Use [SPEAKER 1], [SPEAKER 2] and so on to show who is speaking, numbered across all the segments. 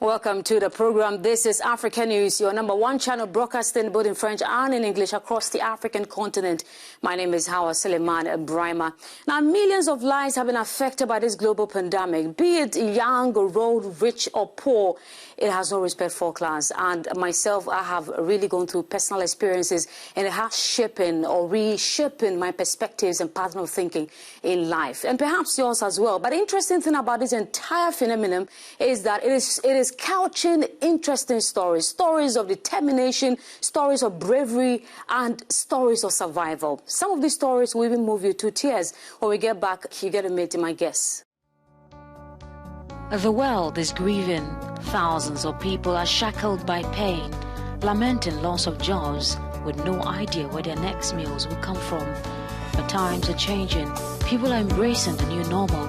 [SPEAKER 1] Welcome to the program. This is Africanews, your #1 channel broadcasting both in French and in English across the African continent. My name is Hawa Suleiman. Now, millions of lives have been affected by this global pandemic, be it young or old, rich or poor. It has no respect for class. And myself, I have really gone through personal experiences, and it has shaping or reshaping my perspectives and pattern of thinking in life, and perhaps yours as well. But the interesting thing about this entire phenomenon is that it is couching interesting stories of determination, stories of bravery, and stories of survival. Some of these stories will even move you to tears. When we get back, you get to meet my guests.
[SPEAKER 2] The world is grieving. Thousands of people are shackled by pain, lamenting loss of jobs with no idea where their next meals will come from. But times are changing. People are embracing the new normal,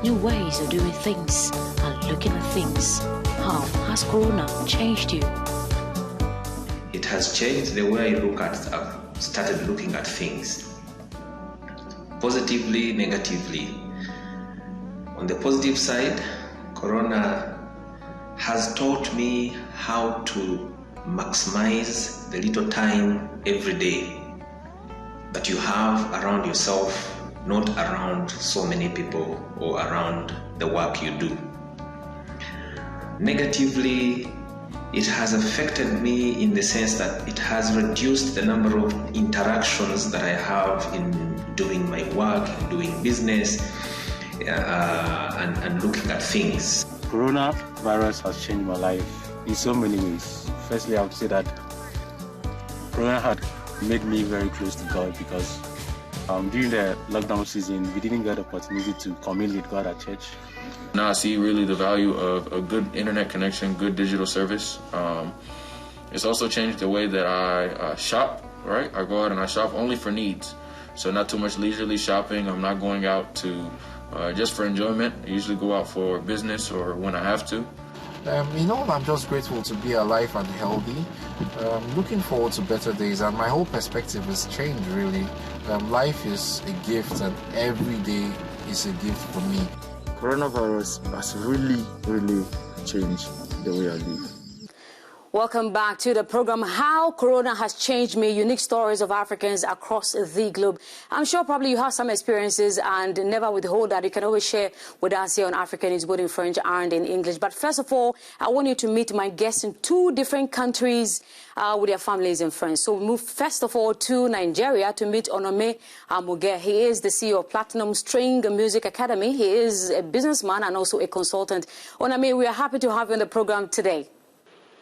[SPEAKER 2] new ways of doing things and looking at things. How has Corona changed you?
[SPEAKER 3] It has changed the way I've started looking at things. Positively, negatively. On the positive side, Corona has taught me how to maximize the little time every day that you have around yourself, not around so many people or around the work you do. Negatively, it has affected me in the sense that it has reduced the number of interactions that I have in doing my work, doing business, and looking at things.
[SPEAKER 4] Coronavirus has changed my life in so many ways. Firstly, I would say that Corona had made me very close to God, because during the lockdown season, we didn't get the opportunity to commune with God at church.
[SPEAKER 5] Now I see really the value of a good internet connection, good digital service. It's also changed the way that I shop, right? I go out and I shop only for needs. So not too much leisurely shopping. I'm not going out to just for enjoyment. I usually go out for business or when I have to.
[SPEAKER 6] I'm just grateful to be alive and healthy. Looking forward to better days, and my whole perspective has changed, really. Life is a gift, and every day is a gift for me.
[SPEAKER 4] Coronavirus has really changed the way I live.
[SPEAKER 1] Welcome back to the program, How Corona Has Changed Me, unique stories of Africans across the globe. I'm sure probably you have some experiences, and never withhold that. You can always share with us here on Africanews, both in French and in English. But first of all, I want you to meet my guests in 2 different countries with their families and friends. So we move first of all to Nigeria to meet Onome Amugeh. He is the CEO of Platinum String Music Academy. He is a businessman and also a consultant. Onome, we are happy to have you on the program today.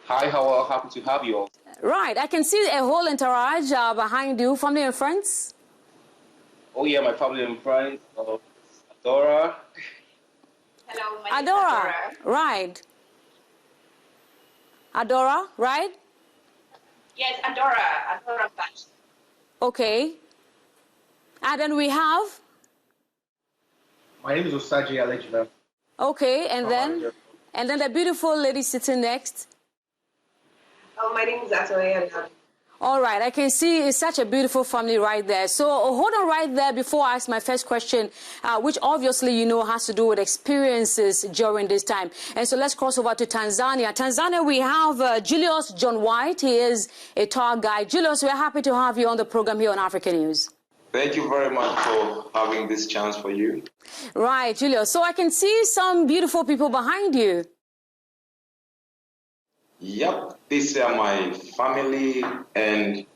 [SPEAKER 7] Hi, Hawa. Happy to have you all.
[SPEAKER 1] Right. I can see a whole entourage behind you, family and friends.
[SPEAKER 7] Oh, yeah, my family and friends. Adora.
[SPEAKER 8] Hello, my
[SPEAKER 1] Adora.
[SPEAKER 8] name is Adora.
[SPEAKER 1] Right. Adora, right?
[SPEAKER 8] Yes, Adora Fashion.
[SPEAKER 1] Okay. And then we have?
[SPEAKER 7] My name is Osaji Alejina.
[SPEAKER 1] Okay, and then the beautiful lady sitting next.
[SPEAKER 8] Oh, my name is Atoya.
[SPEAKER 1] All right, I can see it's such a beautiful family right there. So hold on right there before I ask my first question, which obviously, has to do with experiences during this time. And so let's cross over to Tanzania. Tanzania, we have Julius John White. He is a tour guide. Julius, we're happy to have you on the program here on Africanews.
[SPEAKER 9] Thank you very much for having this chance for you.
[SPEAKER 1] Right, Julius. So I can see some beautiful people behind you.
[SPEAKER 9] Yep, these are my family and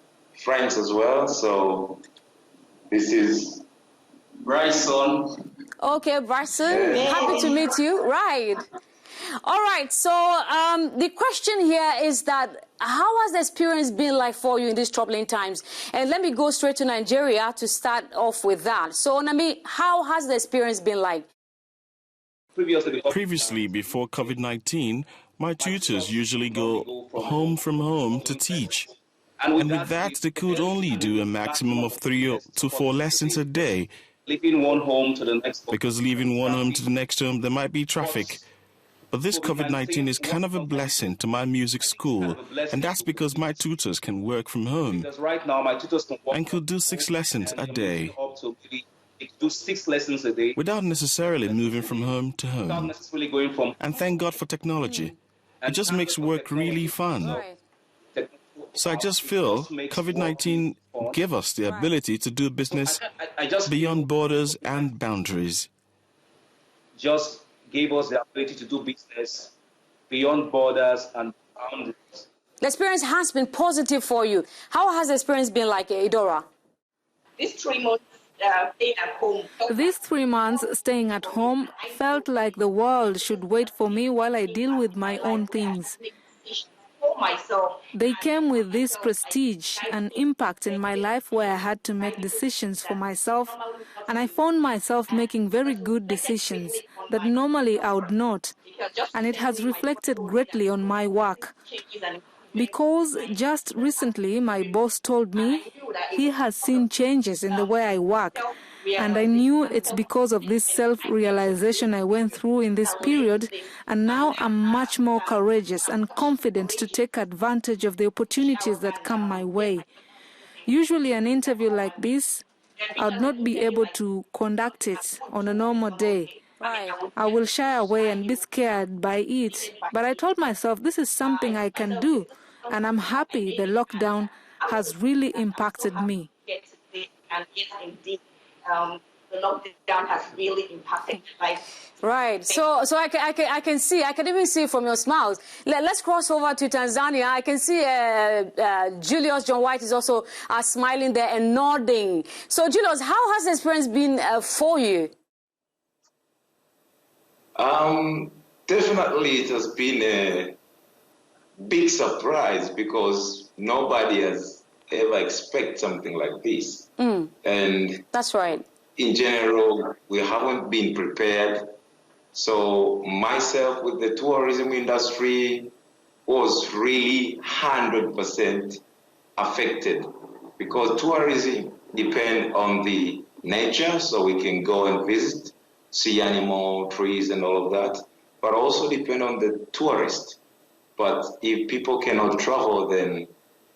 [SPEAKER 9] friends as well. So this is Bryson.
[SPEAKER 1] Okay, Bryson, happy to meet you. Right. All right, so the question here is that how has the experience been like for you in these troubling times? And let me go straight to Nigeria to start off with that. So, Onome, how has the experience been like?
[SPEAKER 10] Previously, before COVID-19, my tutors usually go from home to teach. And with that, they could only do a maximum of 3 to 4 lessons a day.
[SPEAKER 7] Leaving one home to the next.
[SPEAKER 10] Because leaving one home to the next home, there might be traffic. But this COVID-19 is kind of a blessing to my music school. And that's because my tutors can work from home.
[SPEAKER 7] Because right now, my tutors can work
[SPEAKER 10] and could do 6 lessons a day.
[SPEAKER 7] Do 6 lessons a day.
[SPEAKER 10] Without necessarily moving from home to home.
[SPEAKER 7] Without necessarily going from.
[SPEAKER 10] And thank God for technology. it just makes work really fun.
[SPEAKER 1] Right.
[SPEAKER 10] So I just feel COVID-19 gave us the ability to do business beyond borders and boundaries.
[SPEAKER 7] Just gave us the ability to do business beyond borders and boundaries.
[SPEAKER 1] The experience has been positive for you. How has the experience been like, Idora?
[SPEAKER 8] These 3 months staying at home.
[SPEAKER 11] These 3 months staying at home felt like the world should wait for me while I deal with my own things. They came with this prestige and impact in my life where I had to make decisions for myself, and I found myself making very good decisions that normally I would not, and it has reflected greatly on my work. Because just recently my boss told me he has seen changes in the way I work, and I knew it's because of this self-realization I went through in this period, and now I'm much more courageous and confident to take advantage of the opportunities that come my way. Usually an interview like this, I would not be able to conduct it on a normal day. I will shy away and be scared by it, but I told myself this is something I can do, and I'm happy the lockdown has really impacted me.
[SPEAKER 8] And yes, indeed, the lockdown has really impacted life.
[SPEAKER 1] Right. So I can even see from your smiles. Let's cross over to Tanzania. I can see Julius John White is also smiling there and nodding. So Julius, how has the experience been for you?
[SPEAKER 9] Definitely it has been a big surprise because nobody has ever expected something like this. And
[SPEAKER 1] that's right.
[SPEAKER 9] In general, we haven't been prepared. So myself with the tourism industry was really 100% affected because tourism depends on the nature, so we can go and visit, see animal, trees and all of that, but also depend on the tourist. But if people cannot travel, then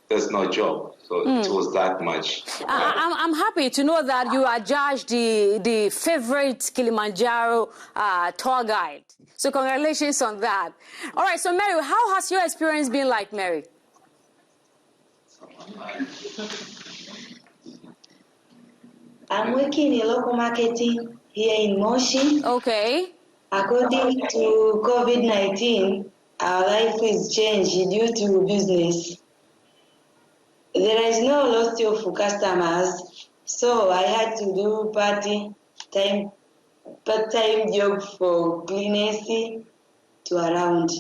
[SPEAKER 9] there's no job. So it was that much.
[SPEAKER 1] I'm happy to know that you are judged the favorite Kilimanjaro tour guide. So congratulations on that. All right, so Mary, how has your experience been like, Mary?
[SPEAKER 12] I'm working in local marketing here in Moshi.
[SPEAKER 1] Okay.
[SPEAKER 12] According to COVID-19, our life is changed due to business. There is no loss of customers, so I had to do part-time job for cleaners to around.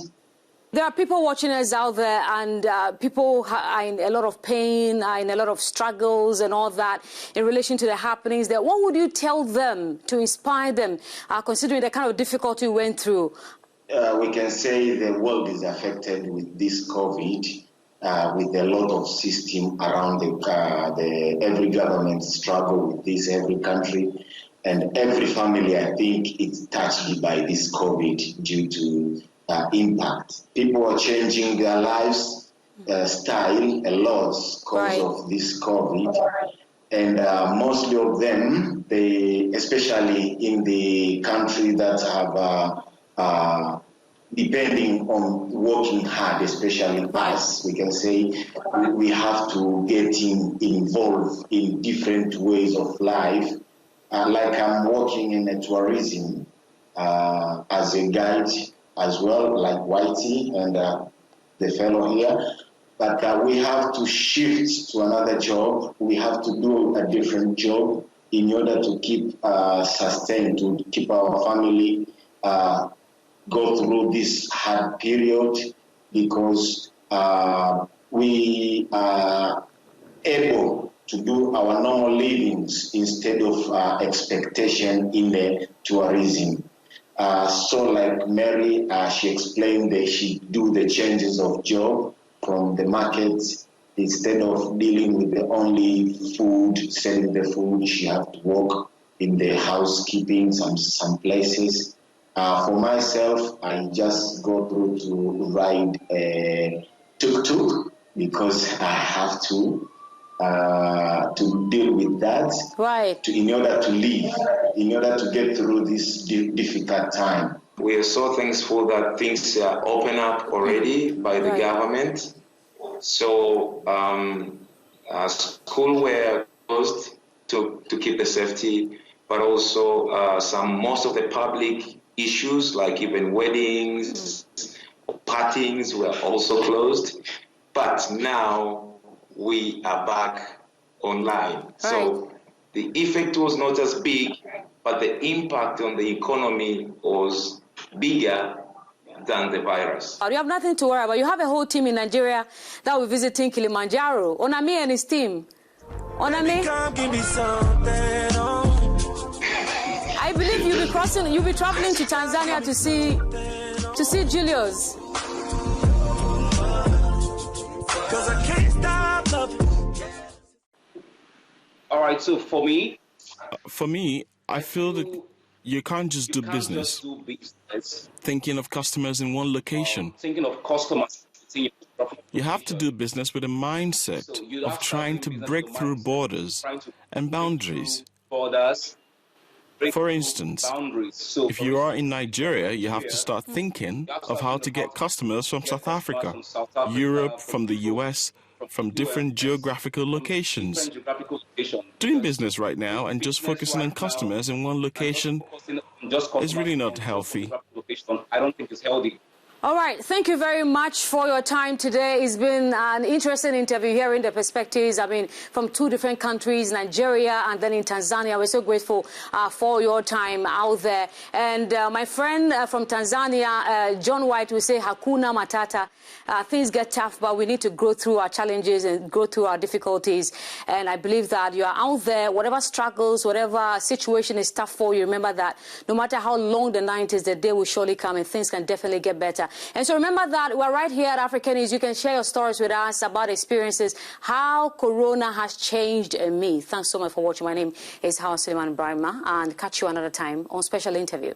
[SPEAKER 1] There are people watching us out there, and people are in a lot of pain, are in a lot of struggles and all that in relation to the happenings there. What would you tell them to inspire them, considering the kind of difficulty you went through?
[SPEAKER 13] We can say the world is affected with this COVID. With a lot of system around every government struggle with this, every country, and every family, I think, it's touched by this COVID due to impact. People are changing their lives style a lot because of this COVID, and mostly of them, especially in the country that have depending on working hard, especially us, we can say we have to get involved in different ways of life. Like I'm working in a tourism as a guide as well, like Whitey and the fellow here. But we have to shift to another job. We have to do a different job in order to keep sustained, to keep our family go through this hard period, because we are able to do our normal livings instead of expectation in the tourism. So like Mary, she explained that she do the changes of job from the market. Instead of dealing with the only food, selling the food, she have to work in the housekeeping, some places. For myself, I just go through to ride a tuk-tuk because I have to deal with that, in order to live, in order to get through this difficult time.
[SPEAKER 9] We are so thankful that things are open up already by the government. So schools were closed to keep the safety, but also most of the public issues, like even weddings, parties, were also closed. But now we are back online. So the effect was not as big, but the impact on the economy was bigger than the virus.
[SPEAKER 1] You have nothing to worry about. You have a whole team in Nigeria that will be visiting Kilimanjaro. Onome and his team. Onome, I believe you'll be traveling to Tanzania to see Julius.
[SPEAKER 7] All right, so for me,
[SPEAKER 10] I feel that you can't just do business thinking of customers in one location.
[SPEAKER 7] Thinking of customers.
[SPEAKER 10] You have to do business with a mindset of trying to break through borders and boundaries. For instance, if you are in Nigeria, you have to start thinking of how to get customers from South Africa, Europe, from the US, from different geographical locations. Doing business right now and just focusing on customers in one location is really not healthy.
[SPEAKER 7] I don't think it's healthy.
[SPEAKER 1] All right, thank you very much for your time today. It's been an interesting interview, hearing the perspectives, from two different countries, Nigeria and then in Tanzania. We're so grateful for your time out there. And my friend from Tanzania, John White, will say, Hakuna Matata. Things get tough, but we need to grow through our challenges and grow through our difficulties. And I believe that you are out there, whatever struggles, whatever situation is tough for you, remember that no matter how long the night is, the day will surely come and things can definitely get better. And so remember that we're right here at Africanews. You can share your stories with us about experiences, how Corona has changed me. Thanks so much for watching. My name is Hawa Suleiman, and catch you another time on Special Interview.